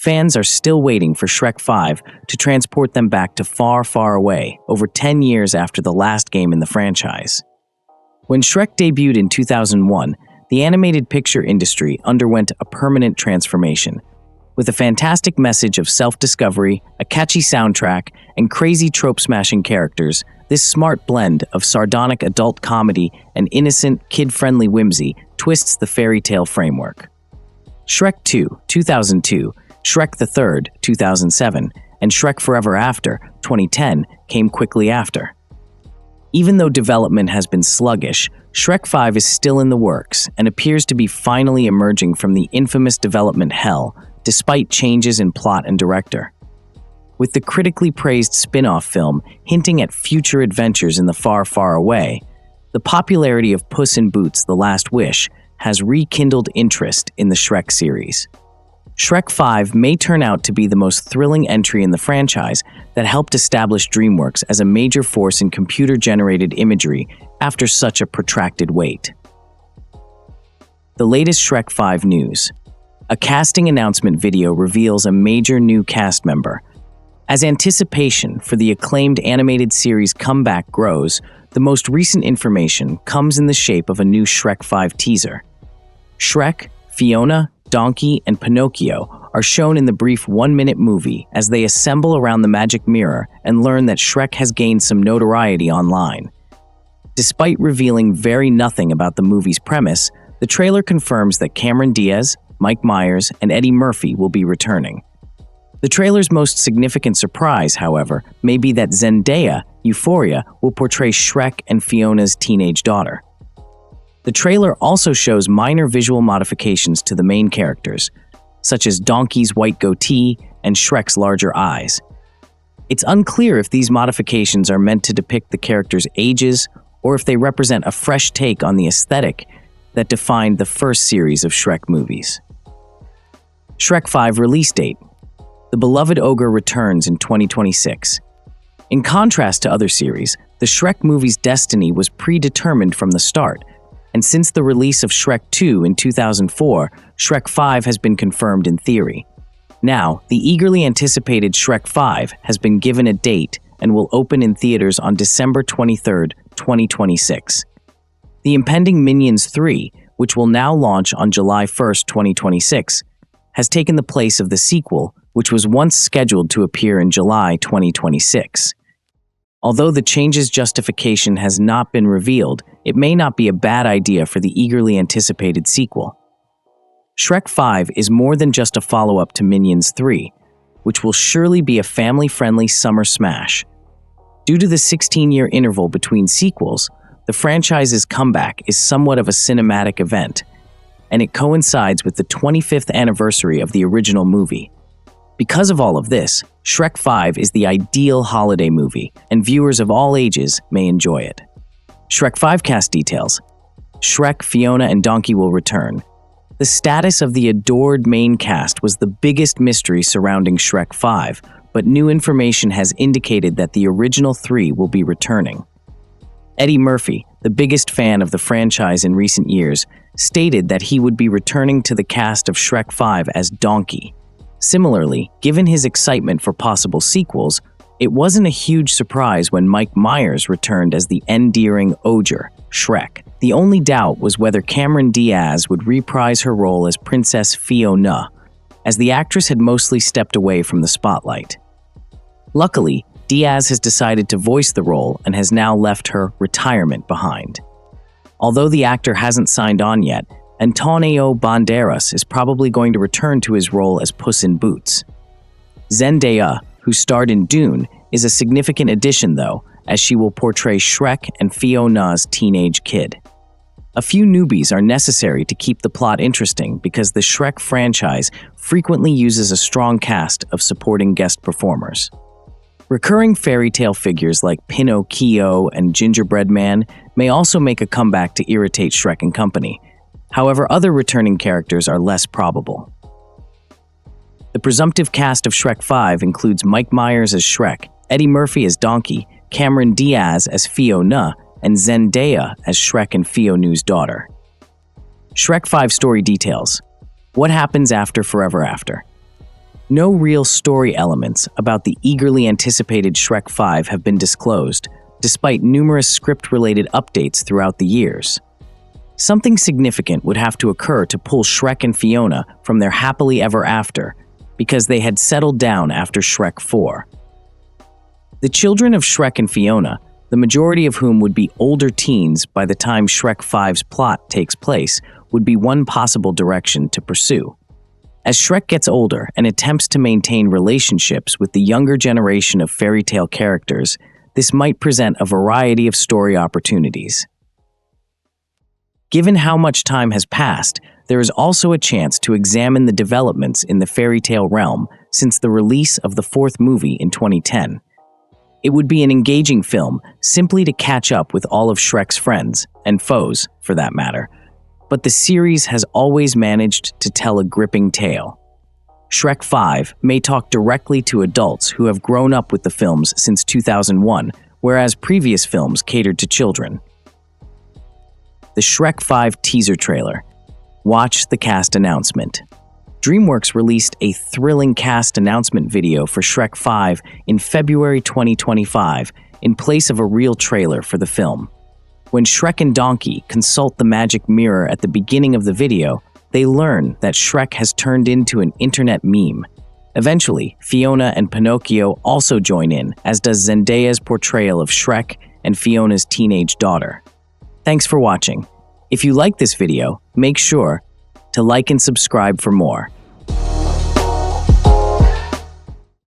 fans are still waiting for Shrek 5 to transport them back to far, far away, over 10 years after the last game in the franchise. When Shrek debuted in 2001, the animated picture industry underwent a permanent transformation. With a fantastic message of self-discovery, a catchy soundtrack, and crazy trope-smashing characters, this smart blend of sardonic adult comedy and innocent, kid-friendly whimsy twists the fairy tale framework. Shrek 2, 2002, Shrek the Third, 2007, and Shrek Forever After, 2010, came quickly after. Even though development has been sluggish, Shrek 5 is still in the works and appears to be finally emerging from the infamous development hell, despite changes in plot and director. With the critically praised spin-off film hinting at future adventures in the far, far away, the popularity of Puss in Boots: The Last Wish has rekindled interest in the Shrek series. Shrek 5 may turn out to be the most thrilling entry in the franchise that helped establish Dreamworks as a major force in computer-generated imagery after such a protracted wait. The latest Shrek 5 news. A casting announcement video reveals a major new cast member. As anticipation for the acclaimed animated series comeback grows, the most recent information comes in the shape of a new Shrek 5 teaser. Shrek, Fiona, Donkey, and Pinocchio are shown in the brief 1-minute movie as they assemble around the magic mirror and learn that Shrek has gained some notoriety online. Despite revealing very nothing about the movie's premise, the trailer confirms that Cameron Diaz, Mike Myers, and Eddie Murphy will be returning. The trailer's most significant surprise, however, may be that Zendaya, Euphoria, will portray Shrek and Fiona's teenage daughter. The trailer also shows minor visual modifications to the main characters, such as Donkey's white goatee and Shrek's larger eyes. It's unclear if these modifications are meant to depict the characters' ages or if they represent a fresh take on the aesthetic that defined the first series of Shrek movies. Shrek 5 release date. The beloved ogre returns in 2026. In contrast to other series, the Shrek movie's destiny was predetermined from the start, and since the release of Shrek 2 in 2004, Shrek 5 has been confirmed in theory. Now, the eagerly anticipated Shrek 5 has been given a date and will open in theaters on December 23, 2026. The impending Minions 3, which will now launch on July 1, 2026, has taken the place of the sequel, which was once scheduled to appear in July 2026. Although the change's justification has not been revealed, it may not be a bad idea for the eagerly anticipated sequel. Shrek 5 is more than just a follow-up to Minions 3, which will surely be a family-friendly summer smash. Due to the 16-year interval between sequels, the franchise's comeback is somewhat of a cinematic event, and it coincides with the 25th anniversary of the original movie. Because of all of this, Shrek 5 is the ideal holiday movie, and viewers of all ages may enjoy it. Shrek 5 cast details. Shrek, Fiona, and Donkey will return. The status of the adored main cast was the biggest mystery surrounding Shrek 5, but new information has indicated that the original three will be returning. Eddie Murphy, the biggest fan of the franchise in recent years, stated that he would be returning to the cast of Shrek 5 as Donkey. Similarly, given his excitement for possible sequels, it wasn't a huge surprise when Mike Myers returned as the endearing ogre, Shrek. The only doubt was whether Cameron Diaz would reprise her role as Princess Fiona, as the actress had mostly stepped away from the spotlight. Luckily, Diaz has decided to voice the role and has now left her retirement behind. Although the actor hasn't signed on yet, Antonio Banderas is probably going to return to his role as Puss in Boots. Zendaya, who starred in Dune, is a significant addition though, as she will portray Shrek and Fiona's teenage kid. A few newbies are necessary to keep the plot interesting because the Shrek franchise frequently uses a strong cast of supporting guest performers. Recurring fairy tale figures like Pinocchio and Gingerbread Man may also make a comeback to irritate Shrek and company. However, other returning characters are less probable. The presumptive cast of Shrek 5 includes Mike Myers as Shrek, Eddie Murphy as Donkey, Cameron Diaz as Fiona, and Zendaya as Shrek and Fiona's daughter. Shrek 5 story details. What happens after Forever After? No real story elements about the eagerly anticipated Shrek 5 have been disclosed, despite numerous script-related updates throughout the years. Something significant would have to occur to pull Shrek and Fiona from their happily ever after, because they had settled down after Shrek 4. The children of Shrek and Fiona, the majority of whom would be older teens by the time Shrek 5's plot takes place, would be one possible direction to pursue. As Shrek gets older and attempts to maintain relationships with the younger generation of fairy tale characters, this might present a variety of story opportunities. Given how much time has passed, there is also a chance to examine the developments in the fairy tale realm since the release of the fourth movie in 2010. It would be an engaging film simply to catch up with all of Shrek's friends, and foes, for that matter. But the series has always managed to tell a gripping tale. Shrek 5 may talk directly to adults who have grown up with the films since 2001, whereas previous films catered to children. The Shrek 5 teaser trailer. Watch the cast announcement. Dreamworks released a thrilling cast announcement video for Shrek 5 in February 2025 in place of a real trailer for the film. When Shrek and Donkey consult the magic mirror at the beginning of the video, they learn that Shrek has turned into an internet meme. Eventually, Fiona and Pinocchio also join in, as does Zendaya's portrayal of Shrek and Fiona's teenage daughter. Thanks for watching. If you like this video, make sure to like and subscribe for more.